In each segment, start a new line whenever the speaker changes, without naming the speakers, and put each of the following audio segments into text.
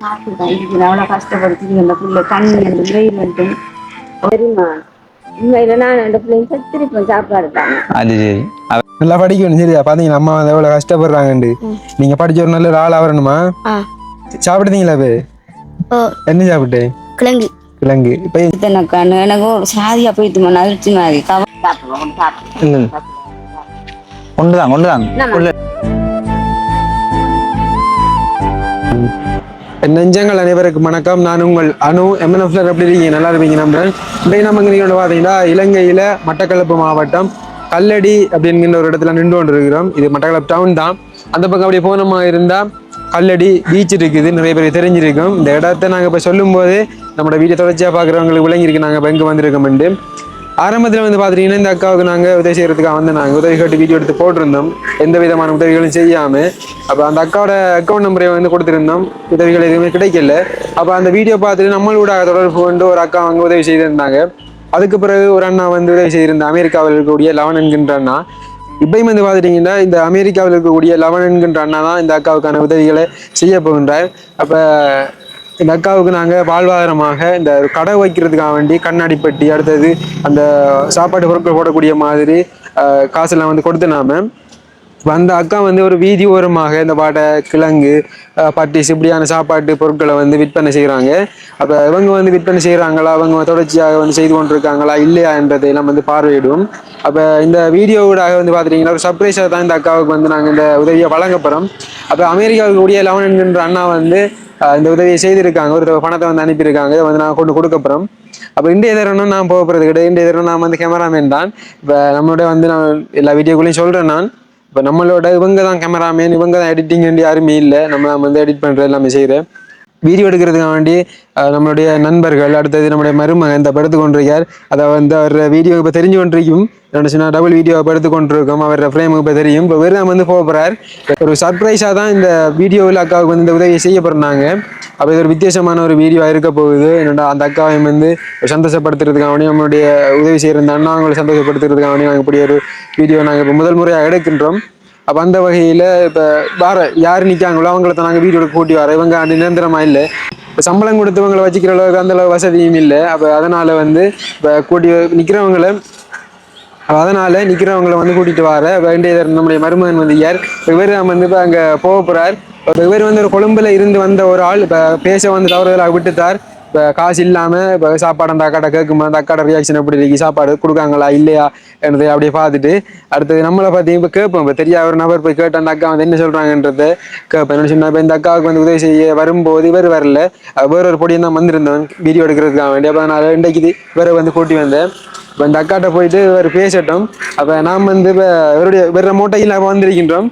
அவ்வளோ கஷ்டப்படுத்தி அந்த புள்ள தண்ணி அந்த வெயில் மட்டும் வருமா உண்மையில நான் அந்த பிள்ளைங்க செத்திருப்பேன் சாப்பாடு தாங்க.
அது சரி.
நல்லா படிக்கணும் சரியா பாத்தீங்கன்னா அம்மா வந்து எவ்வளவு கஷ்டப்படுறாங்கண்டு. நீங்க படிச்ச ஒரு நல்ல ஆள் ஆவரணுமா. சாப்பிடுதீங்களா என்ன சாப்பிட்டு
கிழங்கு
கிழங்கு இப்ப
எனக்கு சாதியா போயிட்டு அதிர்ச்சி மாதிரி
கொண்டுதான் கொண்டுதான்
நெஞ்சங்கள் அனைவருக்கு வணக்கம். நான் உங்கள் அனு MNF எப்படி இருக்கீங்க? நல்லா இருப்பீங்க நம்புறேன். இன்றைய நம்ம இங்கே பார்த்தீங்கன்னா இலங்கையில மட்டக்களப்பு மாவட்டம் கல்லடி அப்படிங்கிற ஒரு இடத்துல நின்று கொண்டு இருக்கிறோம். இது மட்டக்களப்பு டவுன் தான். அந்த பக்கம் அப்படி போனோமா இருந்தா கல்லடி பீச் இருக்குது, நிறைய பேருக்கு தெரிஞ்சிருக்கும். இந்த இடத்த நாங்கள் இப்போ சொல்லும் போது நம்மளோட வீட்டை தொடர்ச்சியாக பார்க்குறவங்களுக்கு விளங்கியிருக்கு நாங்கள் இப்போ எங்கே வந்திருக்கோம்ட்டு. ஆரம்பத்தில் வந்து பார்த்தீங்கன்னா இந்த அக்காவுக்கு நாங்கள் உதவி செய்யறதுக்காக வந்து நாங்கள் உதவி கேட்டு வீடியோ எடுத்து போட்டிருந்தோம், எந்த விதமான உதவிகளும் செய்யாமல். அப்போ அந்த அக்காவோட அக்கௌண்ட் நம்பரை வந்து கொடுத்துருந்தோம், உதவிகள் எதுவுமே கிடைக்கல. அப்போ அந்த வீடியோ பார்த்துட்டு நம்மளோட தொடர்பு கொண்டு ஒரு அக்கா அவங்க உதவி செய்திருந்தாங்க. அதுக்கு பிறகு ஒரு அண்ணா வந்து உதவி செய்திருந்த அமெரிக்காவில் இருக்கக்கூடிய லவன் என்கின்ற அண்ணா. இப்பயும் வந்து பார்த்துட்டீங்கன்னா இந்த அமெரிக்காவில் இருக்கக்கூடிய லவன் என்கின்ற அண்ணா தான் இந்த அக்காவுக்கான உதவிகளை செய்ய போகின்றார். அப்போ இந்த அக்காவுக்கு நாங்கள் வாழ்வாதாரமாக இந்த கடை வைக்கிறதுக்காக வேண்டி கண்ணாடி பெட்டி, அடுத்தது அந்த சாப்பாட்டு பொருட்கள் போடக்கூடிய மாதிரி காசெல்லாம் வந்து கொடுத்து நாம அந்த அக்கா வந்து ஒரு வீதி ஓரமாக இந்த பாட்டை கிழங்கு பட்டிஸ் இப்படியான சாப்பாட்டு பொருட்களை வந்து விற்பனை செய்கிறாங்க. அப்போ இவங்க வந்து விற்பனை செய்கிறாங்களா, அவங்க தொடர்ச்சியாக வந்து செய்து கொண்டிருக்காங்களா இல்லையா என்றதையெல்லாம் வந்து பார்வையிடுவோம். அப்போ இந்த வீடியோவோட வந்து பார்த்துட்டிங்கன்னா ஒரு சர்ப்ரைஸாக தான் இந்த அக்காவுக்கு வந்து நாங்கள் இந்த உதவியை வழங்க போகிறோம். அப்போ அமெரிக்காவுக்கு கூடிய லவன் என்கின்ற அண்ணா வந்து இந்த உதவியை செய்திருக்காங்க, ஒரு பணத்தை வந்து அனுப்பியிருக்காங்க, இதை வந்து நான் கொண்டு கொடுக்க போகிறோம். அப்போ இந்திய தரணும் நான் போக போகிறது கிடையாது, இந்திய தரணும் நான் வந்து கேமராமேன் தான். இப்போ நம்மளோட வந்து நான் எல்லா வீடியோக்குள்ளேயும் சொல்கிறேன். நான் இப்போ நம்மளோட இவங்க தான் கேமராமேன், இவங்க தான் எடிட்டிங் யாருமே இல்லை, நம்ம வந்து எடிட் பண்ணுறது எல்லாமே செய்கிறேன். வீடியோ எடுக்கிறதுக்காக வேண்டி நம்மளுடைய நண்பர்கள், அடுத்தது நம்முடைய மருமகன் இந்த படுத்து கொண்டிருக்கார். அதை வந்து அவர் வீடியோ இப்போ தெரிஞ்சு கொண்டிருக்கும், சின்ன டபுள் வீடியோ படுத்து கொண்டிருக்கோம், அவர் ஃப்ரேமுக்கு இப்போ தெரியும். இப்போ வெறும் வந்து போக போகிறார். ஒரு சர்ப்ரைஸாக தான் இந்த வீடியோவில் அக்காவுக்கு வந்து இந்த உதவியை செய்ய போகிறாங்க. அப்போ இது ஒரு வித்தியாசமான ஒரு வீடியோவாக இருக்க போகுது. என்னோட அந்த அக்காவை வந்து சந்தோஷப்படுத்துறதுக்காக வேண்டி, நம்மளுடைய உதவி செய்கிற அந்த அண்ணா அவங்களை சந்தோஷப்படுத்துறதுக்காக வேண்டி நாங்கள் இப்படி ஒரு வீடியோ நாங்கள் இப்போ முதல் முறையாக எடுக்கின்றோம். அப்போ அந்த வகையில் இப்போ வேற யார் நிற்காங்களோ அவங்கள தான் நாங்கள் வீடியோட கூட்டி வர, இவங்க நிரந்தரமாக இல்லை, இப்போ சம்பளம் கொடுத்தவங்களை வச்சுக்கிற அளவுக்கு அந்த அளவு வசதியும் இல்லை. அப்போ அதனால் வந்து இப்போ கூட்டி நிற்கிறவங்களை வந்து கூட்டிகிட்டு வர வேண்டிய நம்முடைய மருமகன் வந்து யார் இவர் வந்து இப்போ அங்கே போக போகிறார். இவர் வந்து ஒரு கொழும்புல இருந்து வந்த ஒரு ஆள் இப்போ பேச வந்து தவறுதலாக விட்டுத்தார். இப்போ காசு இல்லாமல் இப்போ சாப்பாடு அந்த அக்காட்ட கேட்கும்போது அந்த அக்காட ரியாக்ஷன் எப்படி இருக்கு, சாப்பாடு கொடுக்காங்களா இல்லையா என்றதை அப்படியே பார்த்துட்டு அடுத்தது நம்மளை பார்த்தீங்க இப்போ கேட்போம். இப்போ தெரியாத ஒரு நபர் போய் கேட்டு அந்த அக்கா வந்து என்ன சொல்கிறாங்கன்றதை கேட்பேன். என்ன சொன்னா இப்போ இந்த அக்காவுக்கு வந்து உதவி செய்ய வரும்போது இவர் வரல, வேற பொடியும் தான் வந்திருந்தோம் வீடியோ எடுக்கிறதுக்காக வேண்டி. அப்போ நான் இன்றைக்கு இவரை வந்து கூட்டி வந்தேன். இப்போ இந்த அக்காட்ட போயிட்டு இவர் பேசட்டும். அப்போ நாம் வந்து இப்போ இவருடைய வேற மூட்டையில் வந்திருக்கின்றோம்.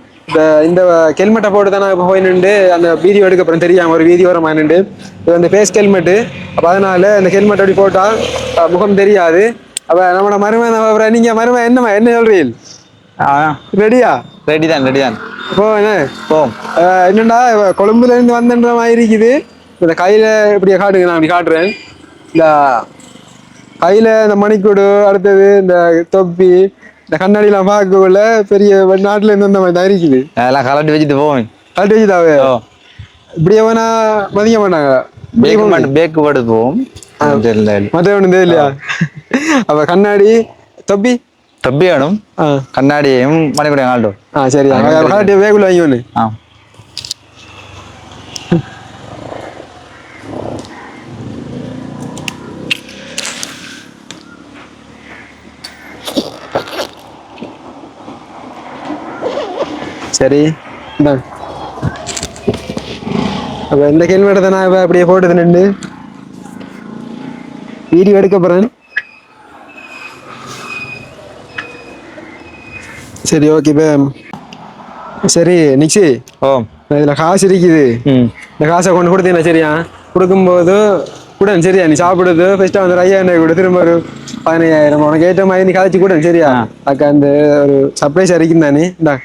இந்த ஹெல்மெட்டை போட்டு தான் நான் இப்போ போய் நின்று அந்த வீடியோ எடுக்க போகிறேன், தெரியாமல் ஒரு வீடியோ வரமா நின்று. இது வந்து ஃபேஸ் ஹெல்மெட்டு. அப்போ அதனால இந்த ஹெல்மெட் அப்படி போட்டால் முகம் தெரியாது. அப்போ நம்மளோட மருமகன், நீங்கள் மருமகன் என்ன சொல்றீங்க? ரெடியா?
ரெடி தான்
போ என்ன போ என்னண்டா கொழும்புல இருந்து வந்தன்ற மாதிரி இருக்குது. இந்த கையில் இப்படியே காட்டுங்க, நான் அப்படி காட்டுறேன். இந்த கையில் இந்த மணிக்கூடு, அடுத்தது இந்த தொப்பி, இந்த கண்ணாடிலாம் பார்க்கக்குள்ள பெரிய நாட்டுல இருந்து வந்த மாதிரி தான் இருக்குது.
அதெல்லாம் கலட்டி வச்சுட்டு போவேன்.
கலட்டி வச்சுட்டாவே இப்படியே வேணா மதிக்க மாட்டாங்க,
பேக்கு போட்டு போவோம்.
மற்ற ஒன்றும் தெரியலையா? அப்ப கண்ணாடி தொப்பி
வேணும், கண்ணாடியும் மணிக்கூடையும் காட்டும்.
சரி, கலட்டி வேகுள்ள வாங்கி ஒன்று. சரி, அப்ப இந்த ஹெல்மெட்டை தான் நான் அப்படியே போட்டது நின்று வீடியோ எடுக்க போறேன். சரி, ஓகே சரி நிக்ஸி, இதுல காசு இருக்குது, இந்த காசை கொண்டு கொடுத்தீங்களா? சரியா, கொடுக்கும்போது கூட சரியா நீ சாப்பிடுது ஃபர்ஸ்ட் வந்து 5000 கூட, திரும்ப ஒரு 15000 உனக்கு ஏற்ற மாதிரி நீ கழிச்சு கூட. சரியா அக்கா, அந்த ஒரு சர்ப்ரைஸ் அடிக்கும் தானே. இந்தா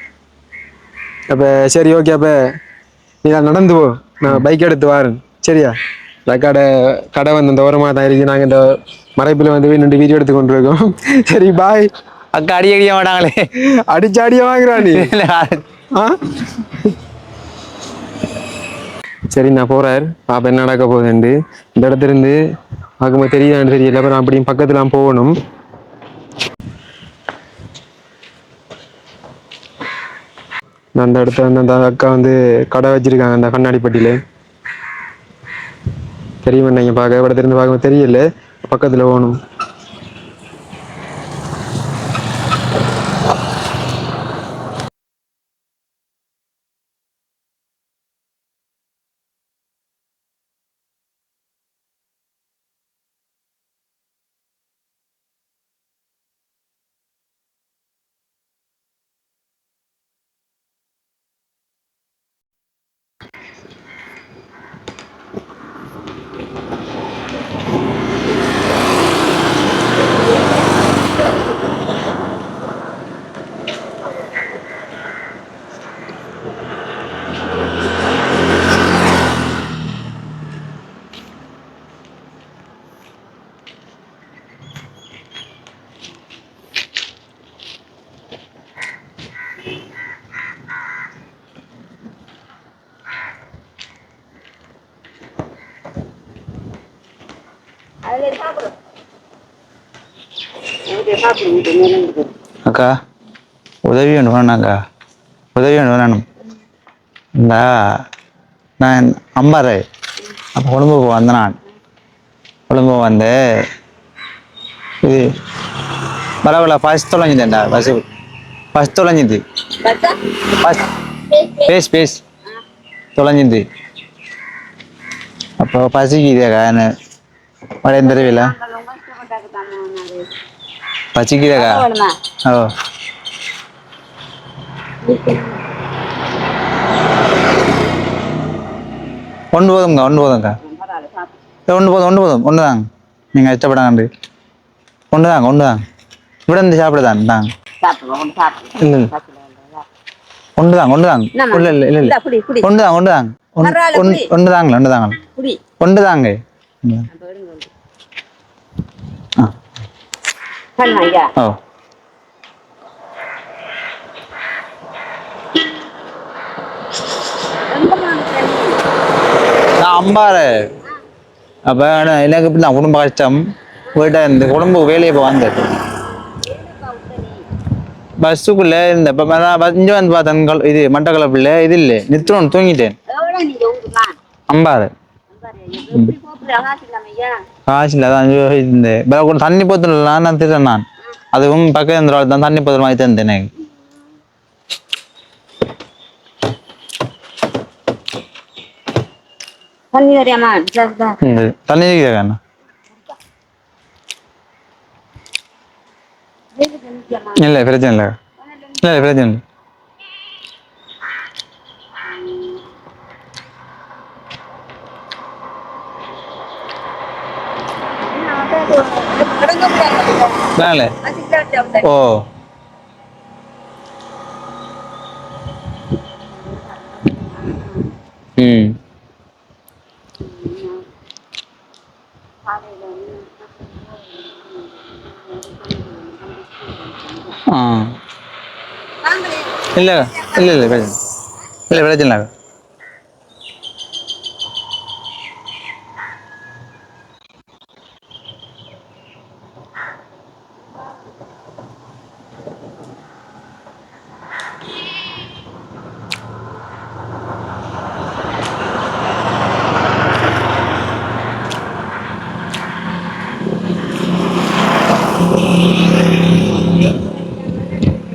அப்ப சரி, ஓகே. அப்ப நீ நடந்து போ, நான் பைக் எடுத்து வாரேன். சரியா, கடை வந்து இந்த ஓரமாக தான் இருக்கு, நாங்கள் இந்த மறைப்பில் வந்து நின்று வீடியோ எடுத்து கொண்டு இருக்கோம். சரி, பாய்.
அக்கா அடிக்க மாட்டாங்களே,
அடிச்சு அடிய வாங்குறா நீ. சரி நான் போறார் பாப்பா என்ன நடக்க போகுதுண்டு இந்த இடத்துல இருந்து பார்க்கும்போது தெரியுதான்னு தெரியல அப்புறம் அப்படியும் பக்கத்துல போகணும். அந்த இடத்துல வந்து அந்த அக்கா வந்து கடை வச்சிருக்காங்க அந்த கண்ணாடி பட்டியில தெரியுமா நீங்க பார்க்க இடத்துல இருந்து பார்க்கும்போது தெரியல பக்கத்துல போகணும்.
அக்கா உதவி ஒன்று வேணாக்கா, உதவி ஒன்று வேணும். இந்த நான் அம்பாறை அப்போ கொழும்பு வந்தேன். நான் கொழும்பு வந்து இது பரவாயில்ல ஃபஸ்ட் தொலைஞ்சுதேன்டா பஸ் ஃபஸ்ட் தொலைஞ்சுது ஃபஸ்ட் பேஸ் தொலைஞ்சுது. அப்போ பசிக்குதேக்கா என்ன வடையும் தெரியல பசிக்குதேக்கா. ஓ ஒன்று போதும்க்கா, ஒன்று போதும்க்கா, ஒன்று போதும் ஒன்று தாங்க. நீங்கள் இஷ்டப்படாங்க ஒன்று தாங்க, ஒன்று தாங்க. இப்படி இருந்து சாப்பிடுதான் தாங்க. இல்லை இல்லை ஒன்று தாங்க, ஒன்று தாங்க. இல்லை இல்லை இல்லை இல்லை ஒன்று தாங்க, ஒன்று தாங்க, ஒன்று தாங்களே, ஒன்று தாங்க, ஒன்று தாங்க. ஓ நான் அம்பாறை. அப்போ எனக்கு இப்படி தான் குடும்ப கஷ்டம் போயிட்டா இந்த குடும்ப வேலையை இப்போ வந்தது பஸ்ஸுக்குள்ளே இருந்த இப்போ இங்கே வந்து பார்த்தேன் இது மட்டக்களப்பில் இது இல்லை நித்திரம் தூங்கிட்டேன். அம்பாறை காசு இல்லை அதான் இருந்தேன். தண்ணி போத்தலாம் நான் திட்டேன். நான் அதுவும் பக்கம் தான் தண்ணி போத்தல் மாதிரி தந்தேன். எனக்கு
தண்ணி வரையாமா
தண்ணி இருக்குதாக்கா? இல்லை பிரச்சனை இல்லை, இல்லை பிரச்சனை இல்லை. ஓ ம் ஆ இல்லை இல்லை இல்லை பிரச்சனை இல்லை பிரச்சனை இல்லை.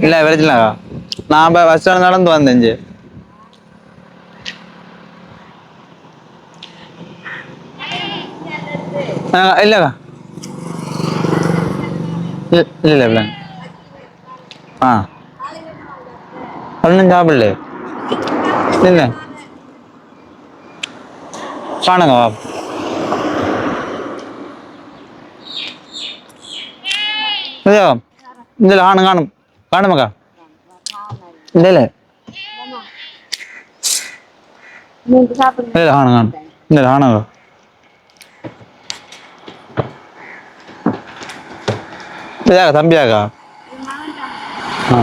இல்லை பிரச்சனைக்கா நான் இப்போ பஸ் ஸ்டாண்ட் நடந்து வந்தேன். இல்லைக்கா இல்லை இல்லை ஆ ஒன்றும் சாப்பிடல இல்லை காணுங்க வா இல்லையா இல்லை காணும் காணும் காணுமாக்கா இல்லை இல்லை இல்லை காணும் காணும் இல்லை காணுங்க இல்லையாக்கா தம்பியாக்கா ஆ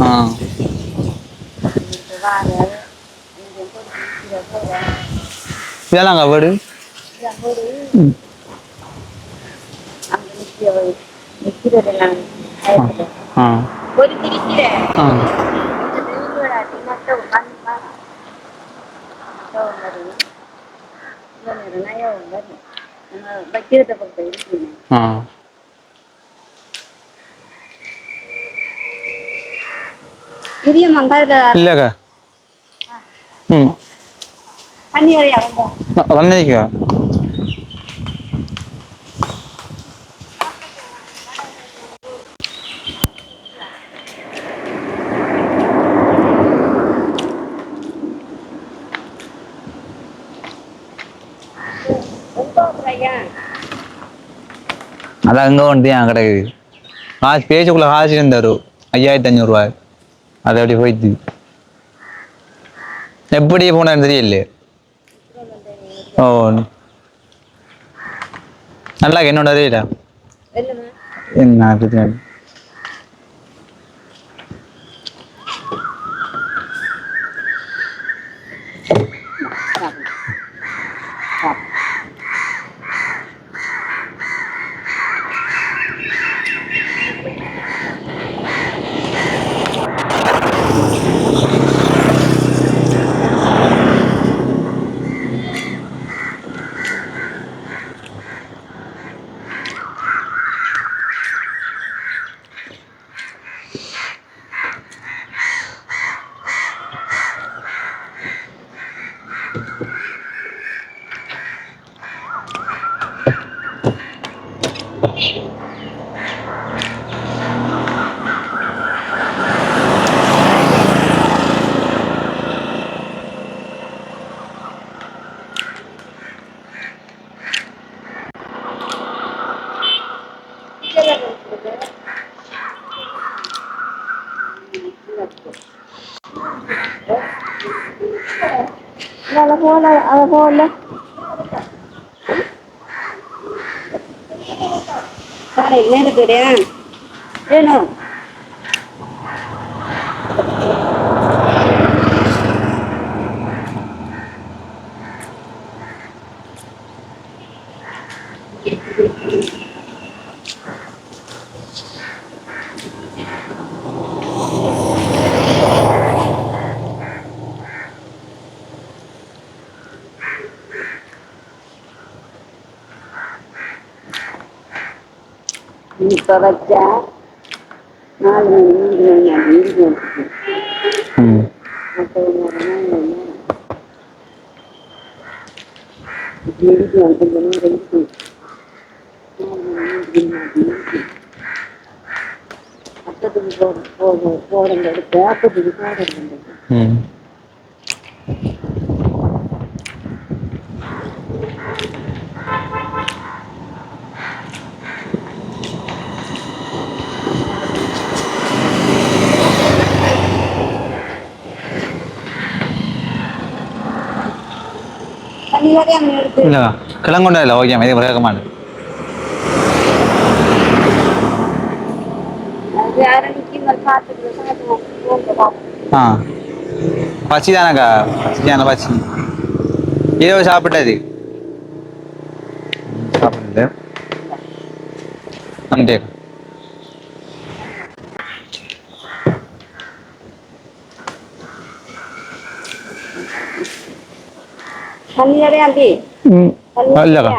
ஆ இதெல்லாம் வீடு ஆ ஆ ஆ இல்லைக்கா ம் வந்திருக்கா அதான் இங்கே வந்து ஏன் கிடைக்குது காசு பேச்சுக்குள்ள காசு இருந்தாரு 5500 அது அப்படி போயிடுச்சு எப்படி போனான்னு தெரியல ஓ நல்லா என்னோட தெரியல என்ன பிரச்சனை
போல நேரத்துடைய வேணும் இப்ப வச்சா 4 மணி 3 மணி போடுங்க எடுத்து அப்பத்துக்கு போடுங்க
இல்ல கிளங்கொண்டா இல்லை ஓகே இதே கேட்க மாட்டேன் ஆ பச்சி தானக்கா பச்சியான பச்சி இரவு சாப்பிட்டது சாப்பிட்டது நன்றி இல்லக்கா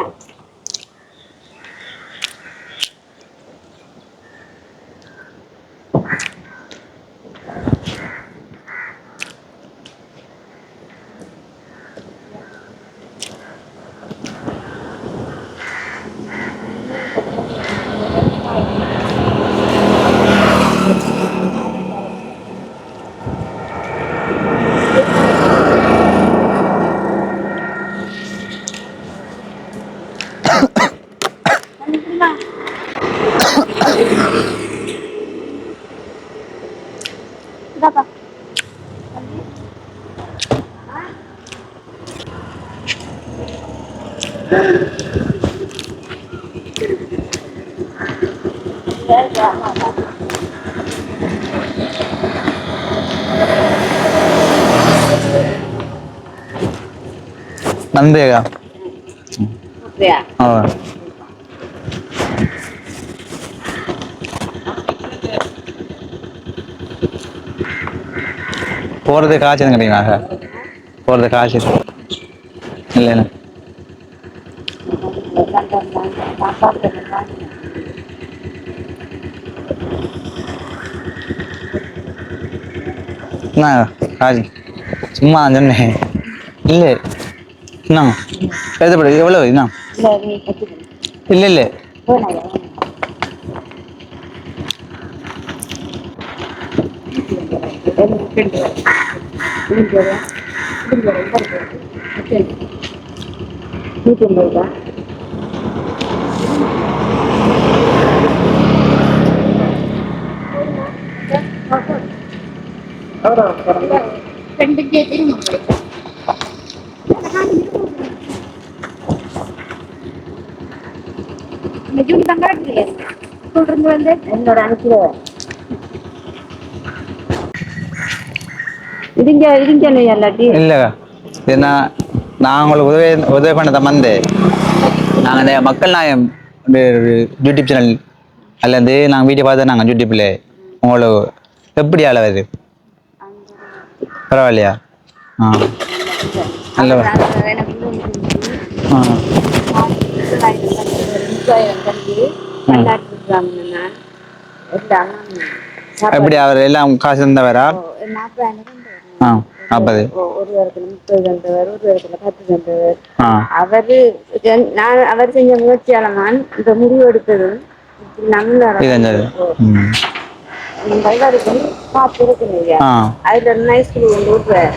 நன்றிக்கா.
அப்படியா?
ஓ போறது காசு எதுவும் கிடைக்குங்களா? போறது காசு இல்லை இல்லை. என்ன காசு சும்மா சொன்னேன். இல்லை என்ன எழுதப்படு எவ்வளவு என்ன? இல்லை இல்லை
என்னோட அனுப்பிடுவ இதுங்க இதுங்க இல்லாட்டி
இல்லைக்கா. ஏன்னா நான் உங்களுக்கு உதவி உதவி பண்ண வந்தேன். நாங்கள் இந்த மக்கள் நாயம் யூடியூப் சேனல் அதுலேருந்து நாங்கள் வீட்டை பார்த்து நாங்கள் யூடியூப்பில் உங்களுக்கு எப்படி அளவுது பரவாயில்லையா? ஆ நல்ல ஆ எப்படி அவர் எல்லாம் காசு இருந்தவரா? ஆ 40.
ஒரு இடத்துல 30 தந்தவர், ஒரு இடத்துல 10 தந்தவர்.
ஆ
அவரு நான் அவர் செஞ்ச முயற்சியாளமான் இந்த முடிவு எடுத்ததும் அதுல நைஸ்கூல் கொண்டு விட்டுருவேன்.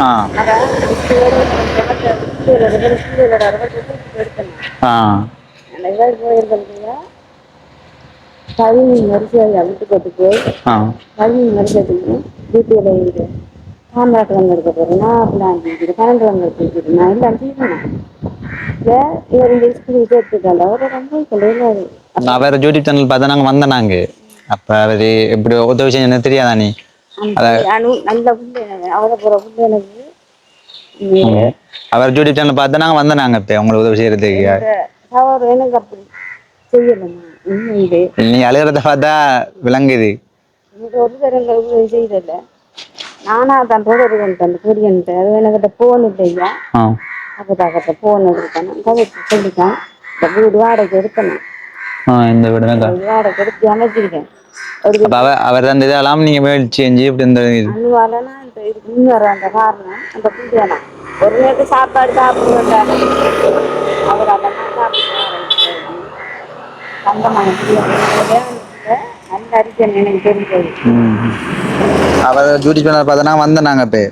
கல்வி வரிசையை விட்டுக்கொண்டு போய் கல்வி வரிசைக்கு வீட்டுல கான்ட்ராக்ட் வந்து இருக்க போறேன்னா பிளான் செஞ்சுட்டு கரண்ட் வந்து செஞ்சுட்டு நான் எல்லாம் செய்யணும். இவர் இந்த ஸ்கூலுக்கு சேர்த்துக்கல அவரை ரொம்ப சொல்லிடுறாரு.
அவர் யூடியூப் சேனல் பார்த்தா நாங்கள் வந்தோம். நாங்கள் அப்போ அவர் எப்படி உதவி செஞ்சு தெரியாதா நீ?
நல்ல புள்ள அவரை போற புள்ள எனக்கு.
அவர் யூடியூப் சேனல் பார்த்தா நாங்கள் வந்தோம். நாங்கள் இப்போ உங்களுக்கு உதவி செய்யறதுக்கு
எனக்கு அப்படி செய்யலம்மா. உண்மையிலே
நீ அழுகிறத பார்த்தா விளங்குது.
எனக்கு ஒரு தரங்கள் உதவி செய்யல. நானா தான் தொடருவேன் அந்த புரியன்ட்டு அது எனக்கிட்ட போன் இல்லையா? அப்பதாக்கிட்ட போன் எடுக்கணும் கதைக்கு சொல்லிட்டான். இந்த வீடு வாடகை எடுக்கணும்.
இந்த வீடு
வாடகை எடுத்து அமைச்சிருக்கேன்.
அவர் அந்த இதெல்லாம் நீங்க முயற்சி செஞ்சு இப்படி இந்த
அனுவாலனா இந்த இதுக்கு முன்னேற அந்த காரணம் அந்த புள்ளியெல்லாம் ஒரு நேரத்து சாப்பாடு சாப்பிடுவாங்க. அவர் அதெல்லாம் சாப்பிடுவாங்க. தங்கமான நல்ல அரிசன் எனக்கு தெரிஞ்சது.
அவர் டியூட்டி பண்ண பார்த்தா வந்தேன். நாங்கள் இப்போ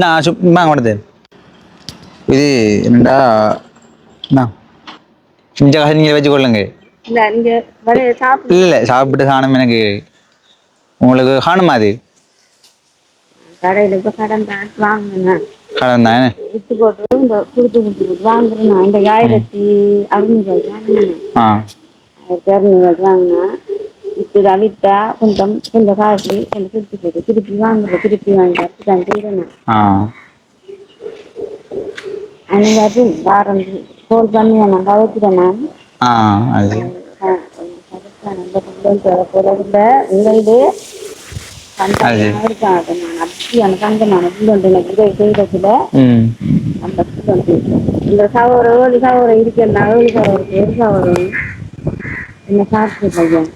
நான் சும்மா கொடுத்து இது என்னடா இந்த காசு நீங்கள் வச்சுக்கொள்ளுங்க. இல்லை சாப்பிட்டு காணும் எனக்கு உங்களுக்கு காணுமா? அது
கடையில் இப்போ கடன் தான் வாங்கினேன்.
கடன் தான்
விட்டு போட்டு இந்த கொடுத்து வாங்குறேன். இந்த 1600 வாங்கினேன். 1600 வாங்கினா இப்போ அவித்தா கொஞ்சம் கொஞ்சம் காசு கொஞ்சம் திருப்பி போட்டு திருப்பி வாங்குறேன். திருப்பி வாங்கி தான் செய்யணும். அன்னைக்கு வாரம் கோல் பண்ணி நான் கவச்சிட்டேன். நான்
அது
உங்களிலே இருக்காது. நான் அப்படியான தங்கமான புள்ளொண்டு எனக்கு இதை செய்யறதுல அந்த புள்ளொண்டு இந்த சகோதர ஏழு சகோதரம் இருக்கேன். 7 சகோதரருக்கு 1 சகோதரம் என்ன சாப்பிட்டு பையன்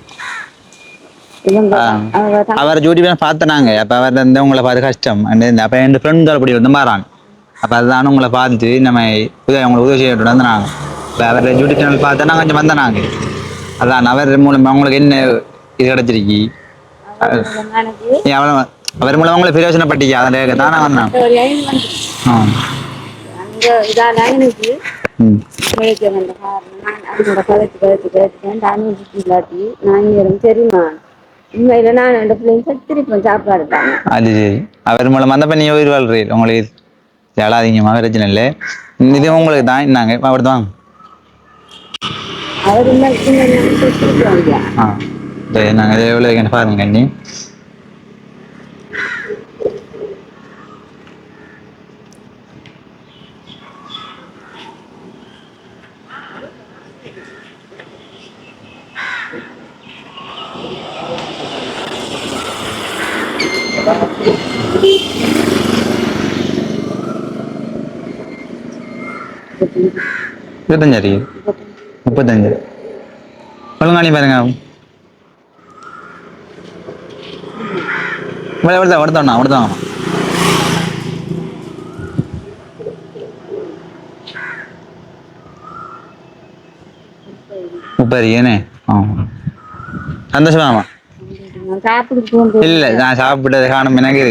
அவர் ஜூடி பார்த்தனாங்க. அப்போ அவர் வந்து உங்களை பார்த்து கஷ்டம். அப்போ என் ஃப்ரெண்ட் அப்படி வந்து மாறாங்க. அப்போ அதுதான் உங்களை பார்த்து நம்ம உங்களுக்கு உதவி செய்ய வந்தாங்க. இப்போ அவர் யூடியூப் சேனல் பார்த்தா நாங்கள் கொஞ்சம் வந்தனாங்க. அதான் அவர் மூலம் அவங்களுக்கு என்ன இது கிடைச்சிருக்கி அவர் மூலம் அவங்களை பிரயோஜனப்பட்டிக்கு அதில் தானே வந்தேன்.
சரிம்மா உண்மையில நான் 2 பிள்ளைங்க திருப்பி சாப்பாடு தான்.
அது சரி. அவர் மூலம் வந்தப்ப நீ உயிர் வாழ்றீர். உங்களுக்கு ஏழாதீங்கம்மா பிரச்சனை இல்லை. இது உங்களுக்கு தான் நாங்க அவர் தான் நாங்கள் எவ்வளோ பாருங்க நீ 25 அறியுது 35 ஒழுங்காணி பாருங்க கொடுத்தோண்ணா முப்பது ஏனே சந்தோஷமாமா இல்ல நான் சாப்பிட்டது காணும் எனக்கு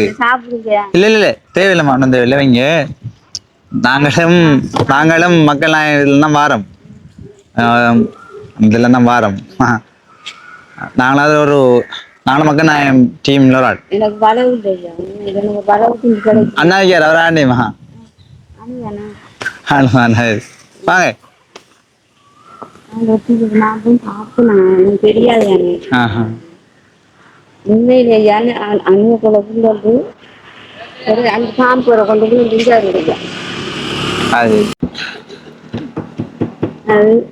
இல்ல தேவையில்லைம்மா ஒன்றும் தேவையில்லை வைங்க நாங்களும் மக்கள் இதெல்லாம் வாரம் இதெல்லாம் தான் வாரம் நாங்களாவது நாங்களும் மக்கள் நான் டீம்ல ஒரு ஆள் அண்ணா வைக்கார் அவர் ஆண்டியம்மா வாங்க
தெரியாது உண்மையிலேயே அணுவ குழப்பம் வந்து ஒரு அந்த பாம்பு கொண்டு போய் அது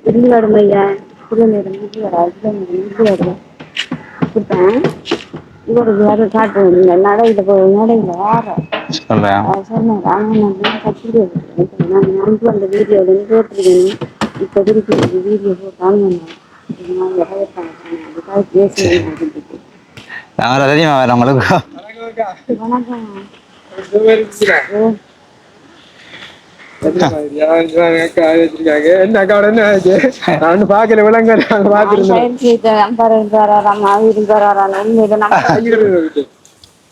இருந்துமையா கொடுத்தேன் இவரு வேற காட்டு நடையில நடையில வார சொன்னேன் அந்த வீடியோல போட்டிருக்கேன் இப்ப திருப்பி வீடியோ போட்டாலும் அதுக்காக பேசுறேன்
தெரியுமா வேற உங்களுக்கு
என்ன பாக்கல விலங்க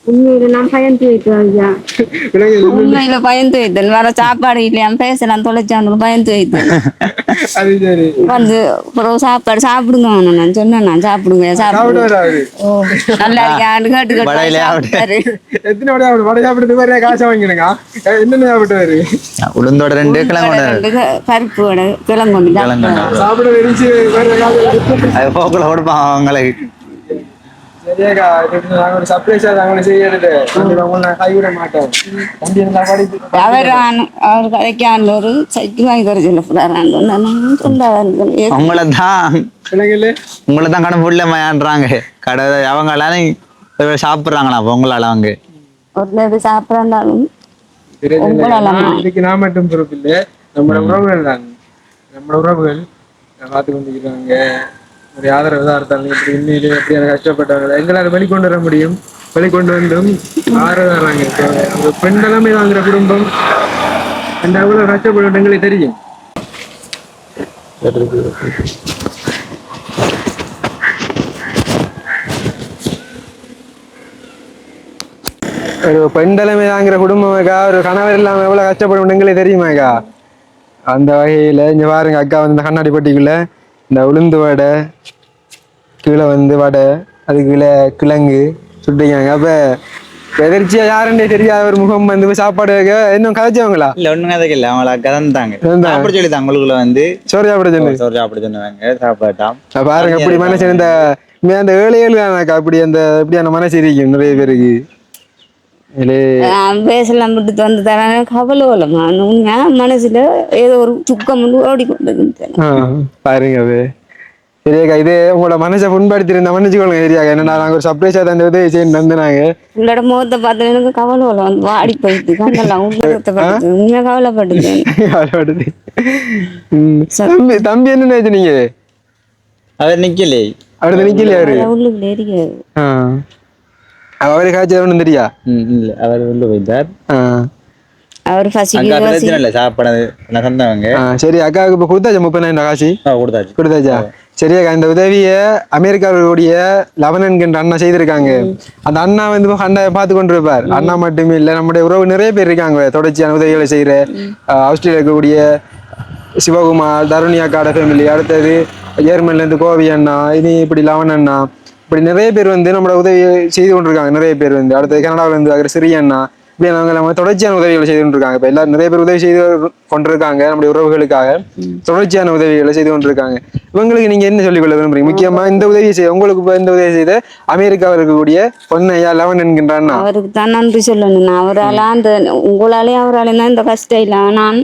உண்மையில நான் பயந்து வைத்தேன் ஐயா உண்மையில பயந்து வைத்தேன் வேற சாப்பாடு இல்லையா பேசலாம் தொலைச்சான்னு பயந்து வைத்தேன் வந்து சாப்பாடு சாப்பிடுங்க நான் சொன்னேன் நான் சாப்பிடுங்க சாப்பிடுங்க நல்லா இருக்கான்னு கேட்டு
உளுந்தோட 2
பருப்பு கிழங்கு
அவங்களுக்கு
அவர் கதைக்கான ஒரு சைக்கிள் வாங்கி தர
உங்களைதான் கடை புள்ளமான்றாங்க கடை அவங்க எல்லாரும் சாப்பிடுறாங்களா உங்களால அவங்க
ஒரு சாப்பிடாலும்
நான் மட்டும் பொறுப்பு இல்லை நம்ம உறவுகள் தான் நம்ம உறவுகள் பார்த்து கொண்டிருக்கிறாங்க ஒரு ஆதரவு இருந்தாலும் இப்படி உண்மையிலே எப்படியான கஷ்டப்பட்டவங்க எங்களால் வெளிக்கொண்டு வர முடியும் வெளிக்கொண்டு வந்தும் ஆறுதாங்க ஒரு பெண் தலைமை வாங்குற குடும்பம் அந்த அவ்வளவு கஷ்டப்படும் எங்களுக்கு தெரியும் ஒரு பெண் தலைமை வாங்குற குடும்பமாக்கா ஒரு கணவர் இல்லாம எவ்வளவு கஷ்டப்படும் எங்களுக்கு தெரியுமாக்கா அந்த வகையில இங்க பாருங்க அக்கா வந்து இந்த கண்ணாடி பட்டிக்குள்ள இந்த உளுந்து வடை கீழே வந்து வடை அதுக்குள்ள கிழங்கு சுட்டிக்காங்க அப்ப எதிர்ச்சியா யாருன்னே தெரியாத ஒரு முகம் வந்து சாப்பாடு இன்னும் கதைச்சவங்களா
இல்ல ஒண்ணும் கதைக்கு இல்ல அவங்கள கதந்தாங்க சாப்பிட சொல்லி அவங்களுக்குள்ள வந்து
சோறு
சாப்பிட சொன்னாங்க சாப்பாட்டாம்
பாருங்க அப்படி மனசு அந்த ஏழு அப்படி அந்த இப்படியான மனசு இருக்கும் நிறைய பேருக்கு
பேசலாம் விட்டு வந்து தராங்க கவலை உண்மை மனசுல ஏதோ ஒரு சுக்கம் வந்து ஓடிக்கொண்டு
பாருங்க அது சரியாக்கா இது உங்களோட மனசை புண்படுத்திருந்த மன்னிச்சுக்கொள்ளுங்க சரியாக்கா என்னன்னா நாங்க ஒரு சர்ப்ரைஸா தான் உதவி செய்யணும் வந்தாங்க
உங்களோட முகத்தை பார்த்து எனக்கு கவலை வந்து வாடி போயிட்டு கண்ணெல்லாம் உண்மையா கவலைப்பட்டுது
தம்பி என்ன நினைச்சு நீங்க
அவர் நிக்கலே
அவரு நிக்கலையா
உள்ளுக்குள்ள இருக்காது
அவரு காய்ச்சல் ஒண்ணும் தெரியா
இல்ல அவர் உள்ள போயிட்டார்
அவர்
சாப்பாடு தந்தவங்க
சரி அக்காவுக்கு இப்ப கொடுத்தாச்சு 30,000 காசு கொடுத்தாச்சா சரியாக்கா இந்த உதவிய அமெரிக்காவுடைய லவன் என்கின்ற அண்ணா செய்திருக்காங்க அந்த அண்ணா வந்து பார்த்து கொண்டு இருப்பார் அண்ணா மட்டுமே இல்ல நம்முடைய உறவு நிறைய பேர் இருக்காங்க தொடர்ச்சியான உதவிகளை செய்யற ஆஸ்திரேலியா இருக்கக்கூடிய சிவகுமார் தருணி அக்காட ஃபேமிலி அடுத்தது ஜெர்மன்ல இருந்து கோவி அண்ணா இனி இப்படி லவன் அண்ணா இப்படி நிறைய பேர் வந்து நம்மளோட உதவி செய்து கொண்டிருக்காங்க நிறைய பேர் வந்து அடுத்தது கனடாவில இருந்து சிறிய அண்ணா இப்படி நம்ம தொடர்ச்சியான உதவிகளை செய்து கொண்டிருக்காங்க இப்ப எல்லாரும் நிறைய பேர் உதவி செய்து கொண்டிருக்காங்க நம்முடைய உறவுகளுக்காக தொடர்ச்சியான உதவிகளை செய்து கொண்டிருக்காங்க இவங்களுக்கு நீங்க என்ன சொல்லிக் கொள்ள விரும்புறீங்க முக்கியமா இந்த உதவி செய்ய உங்களுக்கு இப்ப இந்த உதவி செய்த அமெரிக்காவில் இருக்கக்கூடிய பொன்னையா லவன் என்கின்றான்
அவருக்கு தான் நன்றி சொல்லணும் அவரால அந்த உங்களாலேயும் அவராலையும் தான் இந்த கஷ்டம் இல்லை நான்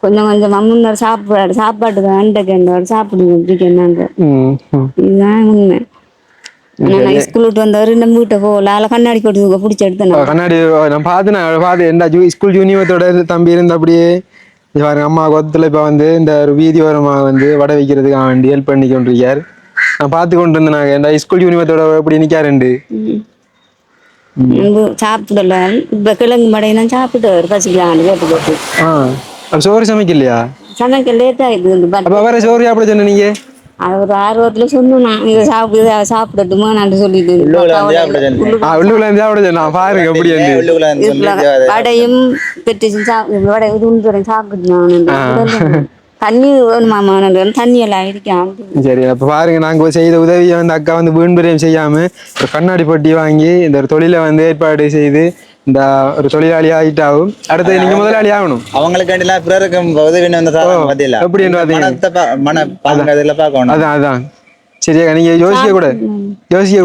கொஞ்சம் கொஞ்சம் முன்னர் சாப்பாட்டுக்கு அண்டைக்கு சாப்பிடுங்க இதுதான் உண்மை ஸ்கூல் விட்டு வந்தவர் நம்ம வீட்டை போகல கண்ணாடி போட்டு பிடிச்சி எடுத்தேன்
கண்ணாடி நான் பார்த்தேன் என்ன ஸ்கூல் யூனிவர்ஸோட தம்பி இருந்த அப்படியே பாருங்க அம்மா கொத்துல இப்ப வந்து இந்த ஒரு வீதி ஓரமா வந்து வடை வைக்கிறதுக்காக வேண்டி ஹெல்ப் பண்ணி கொண்டிருக்கார். நான் பார்த்து கொண்டு இருந்தேன். நாங்க இந்த ஸ்கூல் யூனிவர்சிட்டியோட எப்படி நிக்காருண்டு
சாப்பிடலாம். இப்ப கிழங்கு மடையெல்லாம் சாப்பிட்டு பசிக்கலான்னு கேட்டு
அப்ப சோறு சமைக்கலையா?
சமைக்க லேட் ஆயிடுது.
அப்ப வேற சோறு சாப்பிட சொன்ன நீங்க?
அது ஒரு ஆர்வத்துல சொன்னோம் இதை சாப்பிடட்டுமா நான் சொல்லிட்டு
உள்ளுக்குள்ள சாப்பிட சொன்னா பாருங்க எப்படி
வடையும் பெட்டிச்சும் வடை சாப்பிட்டு தண்ணி வேணுமாமா தண்ணி எல்லாம் இருக்கான்.
சரி அப்ப பாருங்க நாங்க செய்த உதவியை வந்து அக்கா வந்து வீண்பரியம் செய்யாம ஒரு கண்ணாடி பொட்டி வாங்கி இந்த ஒரு தொழிலை வந்து ஏற்பாடு செய்து இந்த ஒரு தொழிலாளி ஆகிட்டாவும் அடுத்து நீங்க முதலாளி ஆகணும்.
அவங்களுக்கு பிறருக்கு உதவி
அதான் அதான் சரியா. நீங்க யோசிக்க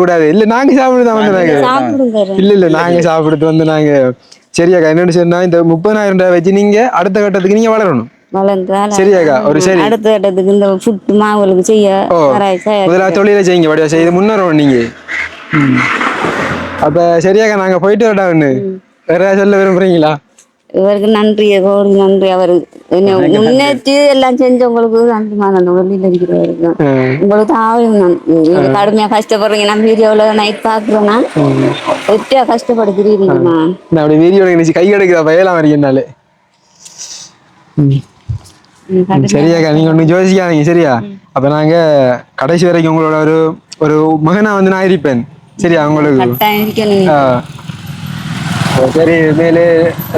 கூடாது. இல்ல நாங்க சாப்பிடுதான் வந்து நாங்க இல்ல நாங்க சாப்பிடுறது வந்து நாங்க சரியாக்கா. என்னன்னு சொன்னா இந்த 30,000 ரூபாய் வச்சு நீங்க அடுத்த கட்டத்துக்கு நீங்க வளரணும். சரியாக்கா ஒரு சரி
அடுத்த கட்டத்துக்கு இந்த ஃபுட் மாவுகளுக்கு செய்ய
முதலாவது தொழிலை செய்யுங்க வடிவா செய்து முன்னேறணும் நீங்க. அப்ப சரியாக்கா நாங்க போயிட்டு வரட்டா. ஒண்ணு வேற சொல்ல விரும்புறீங்களா?
இவருக்கு நன்றி நன்றி. அவரு முன்னேற்றி எல்லாம் செஞ்சவங்களுக்கு நன்றிமா. அந்த வெளியில இருக்கிறவருக்கு உங்களுக்கு ஆகும். கடுமையா கஷ்டப்படுறீங்க. நம்ம வீடியோல நைட் பாக்குறோம்னா எப்படியா கஷ்டப்படுத்துறீங்கம்மா.
அப்படி வீடியோ நினைச்சு கை கிடைக்குதா பயலாம் வரீங்கனாலே. சரியாக்கா நீங்க ஒண்ணு யோசிக்காதீங்க சரியா. அப்ப நாங்க கடைசி வரைக்கும் உங்களோட ஒரு மகனா வந்து நான் இருப்பேன் சரியா உங்களுக்கு. சரி மேலே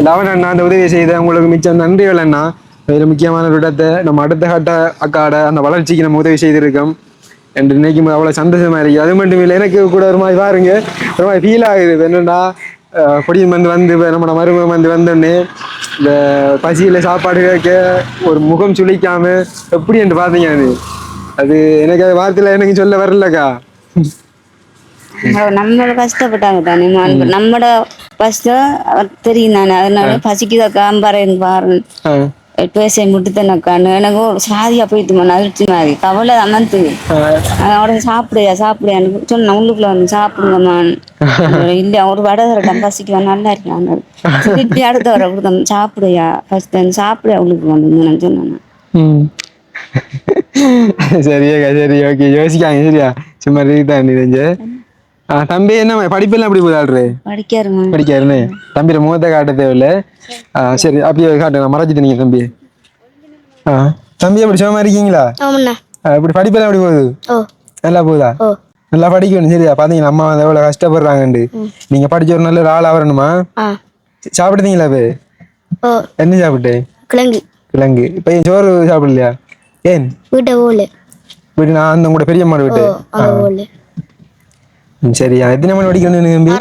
லவன் அண்ணா அந்த உதவி செய்த உங்களுக்கு மிச்சம் நன்றிகள் அண்ணா. இதுல முக்கியமான ஒரு இடத்தை நம்ம அடுத்த கட்ட அக்காட அந்த வளர்ச்சிக்கு நம்ம உதவி செய்திருக்கோம் என்று நினைக்கும் போது அவ்வளவு சந்தோஷமா இருக்கு. அது மட்டும் இல்லை எனக்கு கூட ஒரு மாதிரி பாருங்க ஒரு மாதிரி ஃபீல் ஆகுது. என்னன்னா பொடியும் வந்து நம்மளோட மருமகம் வந்தோடனே இந்த பசியில சாப்பாடு கேட்க ஒரு முகம் சுளிக்காம எப்படி என்று பாத்தீங்க. அது எனக்கு அது வார்த்தையில எனக்கு சொல்ல வரலக்கா.
நம்மளோட கஷ்டப்பட்டாங்க தானே நம்மளோட கஷ்டம் தெரியும் தானே. அதனால பசிக்குதாக்கா பாருன்னு பாரு பேச முட்டுத்தனக்கான்னு எனக்கு ஒரு சாதியா போயிட்டு அதிர்ச்சி மாதிரி கவலை அமர்த்து. அவட சாப்பிடையான்னு சொன்ன உள்ளுக்குள்ள வந்து சாப்பிடுங்கம்மான்னு இல்ல ஒரு வடை தரட்டம் பசிக்குவா நல்லா இருக்காங்க திருப்பி அடுத்த வர கொடுத்தோம் சாப்பிடையா ஃபர்ஸ்ட் சாப்பிடையா உள்ளுக்கு வந்து சொன்னேன்.
சரியாக்கா சரி ஓகே யோசிக்காங்க சரியா. சும்மா தான் தெரிஞ்ச தம்பி என்ன படிப்பெல்லாம் எப்படி போதாடுற? படிக்காருன்னு தம்பி முகத்தை காட்ட தேவையில்ல. சரி அப்படியே காட்டுங்க மறைச்சிட்டு நீங்க தம்பி. தம்பி எப்படி சும்மா இருக்கீங்களா? இப்படி படிப்பெல்லாம் எப்படி போகுது? நல்லா போகுதா? நல்லா படிக்கணும் சரியா. பாத்தீங்கன்னா அம்மா வந்து எவ்வளவு கஷ்டப்படுறாங்கண்டு. நீங்க படிச்ச ஒரு நல்ல ஆள் ஆவரணுமா? சாப்பிடுதீங்களா? என்ன சாப்பிட்டு? கிழங்கு. இப்ப ஏன் சோறு சாப்பிடலையா? ஏன் வீட்டு நான் அந்த கூட பெரியம்மா வீட்டு. சரியா எத்தனை மணி படிக்கணும் தம்பி?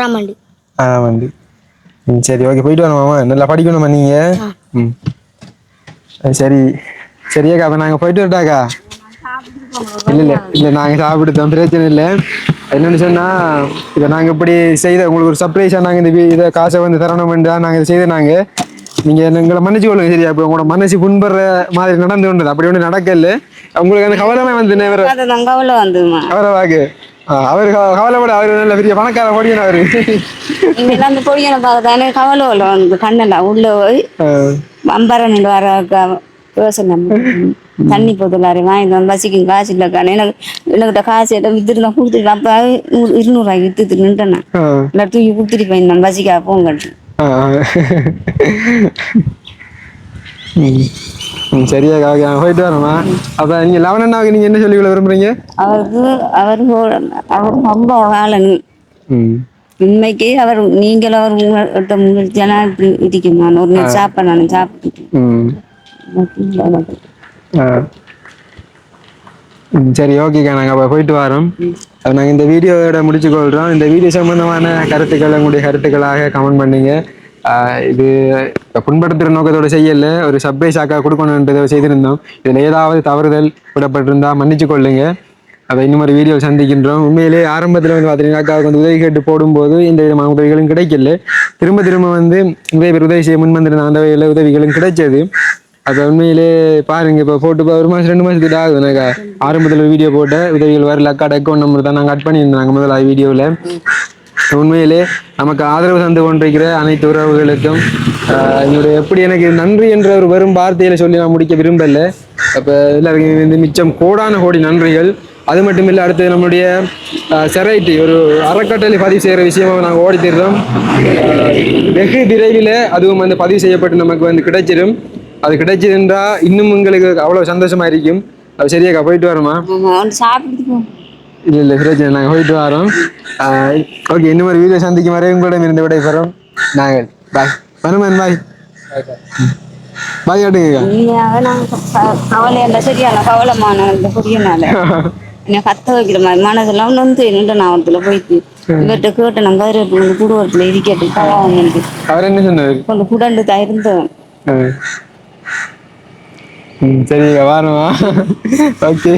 6ஆம் ஆண்டு. சரி ஓகே போயிட்டு வரணுமாமா. நல்லா படிக்கணுமா நீங்க? சரி சரியாக்கா அப்ப நாங்க போயிட்டு வரட்டாக்கா. இல்ல நாங்க சாப்பிடுத்தோம் பிரச்சனை இல்லை. என்னன்னு சொன்னா இதை நாங்க இப்படி செய்த உங்களுக்கு ஒரு சர்ப்ரைஸா நாங்க இதை காசை வந்து தரணும் நாங்க இதை செய்த நாங்க நீங்க எங்களை மன்னிச்சு கொள்ளுங்க சரியா. இப்ப உங்களோட மனசு புண்படுற மாதிரி நடந்து கொண்டது அப்படி ஒண்ணு நடக்கல. உங்களுக்கு அந்த கவலைமே வந்து கவலைவாக்கு அவரு கவலைப்பட அவரு நல்ல பெரிய பணக்கார பொடியன் அவரு.
அந்த பொடியனை பார்த்தானே கவலை வந்து கண்ணெல்லாம் உள்ள போய் அம்பரன் வர யோசனை தண்ணி போதுலாரு வாங்கி பசிக்கும் காசு இல்லைக்கான எனக்கிட்ட காசு எல்லாம் வித்துட்டு தான் கொடுத்துட்டு அப்ப 200 ரூபாய்க்கு வித்துட்டு நின்ட்டேன். இல்லை தூக்கி கொடுத்துட்டு போயிருந்தேன் பசிக்கா போங்க.
சரியா போயிட்டு வரமா. அப்ப நீங்க லவன் அண்ணாவுக்கு நீங்க என்ன சொல்லி விரும்புறீங்க?
அவர் ரொம்ப வாழணும் உண்மைக்கு. அவர் நீங்களும் அவர் உங்கள்கிட்ட முயற்சியெல்லாம் இப்படி இருக்குமா ஒரு சாப்பிட சாப்பிட்டு.
சரி ஓகேக்கா நாங்க அப்ப போயிட்டு வரோம். நாங்க இந்த வீடியோட முடிச்சுக்கொள்றோம். இந்த வீடியோ சம்பந்தமான கருத்துக்கள் உங்களுடைய கருத்துக்களாக கமெண்ட் பண்ணுங்க. இது புண்படுத்துற நோக்கத்தோட செய்யல ஒரு சர்ப்ரைஸாக்கா கொடுக்கணுன்றதை செய்திருந்தோம். இதுல ஏதாவது தவறுதல் விடப்பட்டிருந்தா மன்னிச்சு கொள்ளுங்க. அதை இன்னும் ஒரு வீடியோ சந்திக்கின்றோம். உண்மையிலே ஆரம்பத்தில் வந்து பார்த்தீங்கன்னா அக்காவுக்கு வந்து உதவி கேட்டு போடும்போது இந்த விதமான உதவிகளும் கிடைக்கல. திரும்ப வந்து நிறைய பேர் உதவி செய்ய முன் வந்திருந்த அந்த வகையில் உதவிகளும் கிடைச்சது. அப்போ உண்மையிலே பாருங்க இப்போ போட்டு 1 மாதம் 2 மாதத்துக்கு ஆகுது. எனக்கு ஆரம்பத்தில் வீடியோ போட்ட உதவிகள் வரல. அக்காட அக்கௌண்ட் நம்பர் தான் நாங்கள் கட் பண்ணியிருந்தோம் முதல்ல வீடியோவில். உண்மையிலே நமக்கு ஆதரவு தந்து கொண்டிருக்கிற அனைத்து உறவுகளுக்கும் என்னுடைய எப்படி எனக்கு நன்றி என்ற ஒரு வெறும் வார்த்தையில சொல்லி நான் முடிக்க விரும்பல. அப்ப எல்லாருக்கும் வந்து மிச்சம் கோடான கோடி நன்றிகள். அது மட்டும் இல்லை, அடுத்து நம்மளுடைய செரைட்டி ஒரு அறக்கட்டளை பதிவு செய்கிற விஷயமா நாங்கள் ஓடி தருறோம். வெகு விரைவில் அதுவும் வந்து பதிவு செய்யப்பட்டு நமக்கு வந்து கிடைச்சிடும். அது கிடைச்சிருந்தா இன்னும் உங்களுக்கு அவ்வளோ சந்தோஷமா இருக்கும். அது சரியாக்கா, போயிட்டு வரோமா? இல்லை பிரச்சனை, நாங்கள் போயிட்டு வரோம். ஓகே, இன்னும் ஒரு வீடியோ சந்திக்கும் வரை உங்களிடம் இருந்து விடைபெறும் நாங்கள். பாய் மனுமன், பாய் பாய் காட்டுங்க.
கவலை சரியான கவலமான புரியனால கத்த வைக்கிற மாதிரி மனதெல்லாம் நொந்து நின்று நான் ஒருத்துல போயிட்டு இவர்கிட்ட கேட்டேன். நாங்கள் கதிரட்டு குடுவரத்துல இருக்கட்டு கவாங்க
அவர் என்ன சொன்னார்?
கொஞ்சம் குடண்டு தான் இருந்தேன்.
சரிங்க, வாரமா? ஓகே.